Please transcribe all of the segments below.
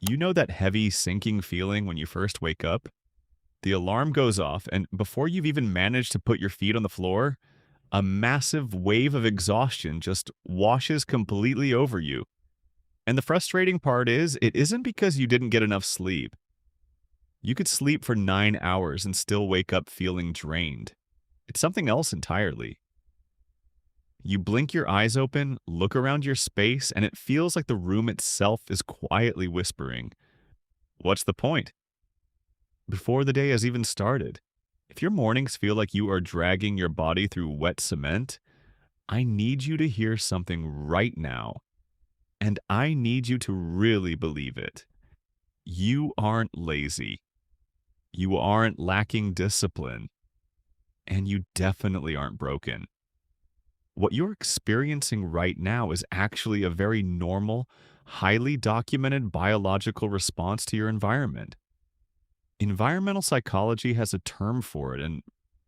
You know that heavy, sinking feeling when you first wake up? The alarm goes off, and before you've even managed to put your feet on the floor, a massive wave of exhaustion just washes completely over you. And the frustrating part is, it isn't because you didn't get enough sleep. You could sleep for 9 hours and still wake up feeling drained. It's something else entirely. You blink your eyes open, look around your space, and it feels like the room itself is quietly whispering, "What's the point?" Before the day has even started. If your mornings feel like you are dragging your body through wet cement, I need you to hear something right now. And I need you to really believe it. You aren't lazy. You aren't lacking discipline. And you definitely aren't broken. What you're experiencing right now is actually a very normal, highly documented biological response to your environment. Environmental psychology has a term for it, and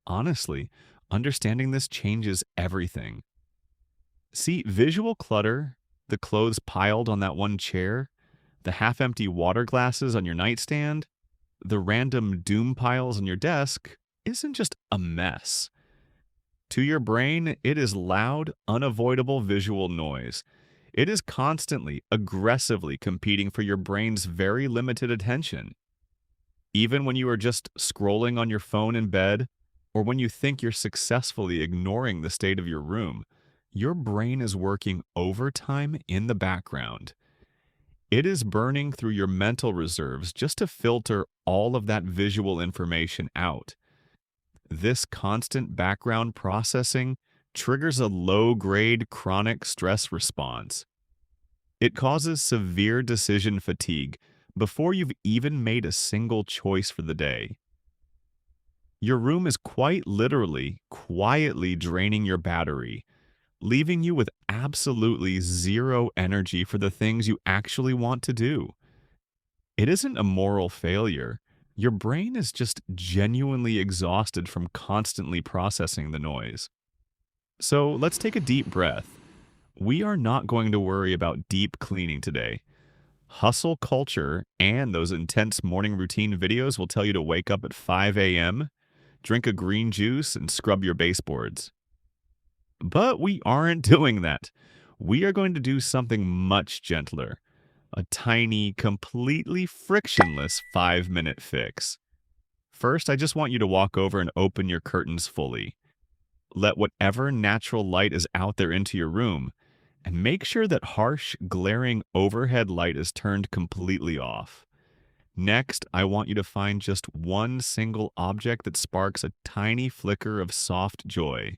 honestly, understanding this changes everything. See, visual clutter, the clothes piled on that one chair, the half empty water glasses on your nightstand, the random doom piles on your desk, isn't just a mess. To your brain, it is loud, unavoidable visual noise. It is constantly, aggressively competing for your brain's very limited attention. Even when you are just scrolling on your phone in bed, or when you think you're successfully ignoring the state of your room, your brain is working overtime in the background. It is burning through your mental reserves just to filter all of that visual information out. This constant background processing triggers a low grade chronic stress response. It causes severe decision fatigue before you've even made a single choice for the day. Your room is quite literally, quietly draining your battery, leaving you with absolutely zero energy for the things you actually want to do. It isn't a moral failure. Your brain is just genuinely exhausted from constantly processing the noise. So let's take a deep breath. We are not going to worry about deep cleaning today. Hustle culture and those intense morning routine videos will tell you to wake up at 5 a.m., drink a green juice, and scrub your baseboards. But we aren't doing that. We are going to do something much gentler, a tiny, completely frictionless 5-minute fix. First, I just want you to walk over and open your curtains fully. Let whatever natural light is out there into your room, and make sure that harsh, glaring overhead light is turned completely off. Next, I want you to find just one single object that sparks a tiny flicker of soft joy.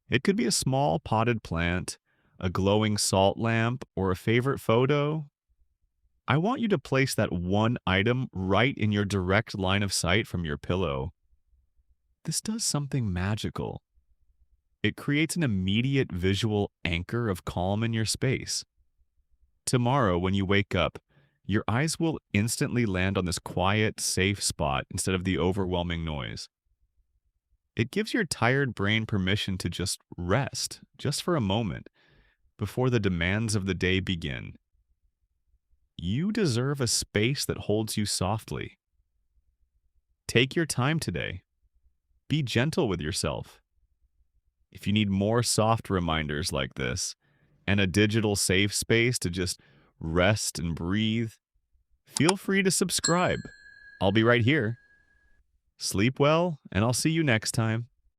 It could be a small potted plant, a glowing salt lamp, or a favorite photo. I want you to place that one item right in your direct line of sight from your pillow. This does something magical. It creates an immediate visual anchor of calm in your space. Tomorrow, when you wake up, your eyes will instantly land on this quiet, safe spot instead of the overwhelming noise. It gives your tired brain permission to just rest, just for a moment, before the demands of the day begin. You deserve a space that holds you softly. Take your time today. Be gentle with yourself. If you need more soft reminders like this, and a digital safe space to just rest and breathe, feel free to subscribe. I'll be right here. Sleep well, and I'll see you next time.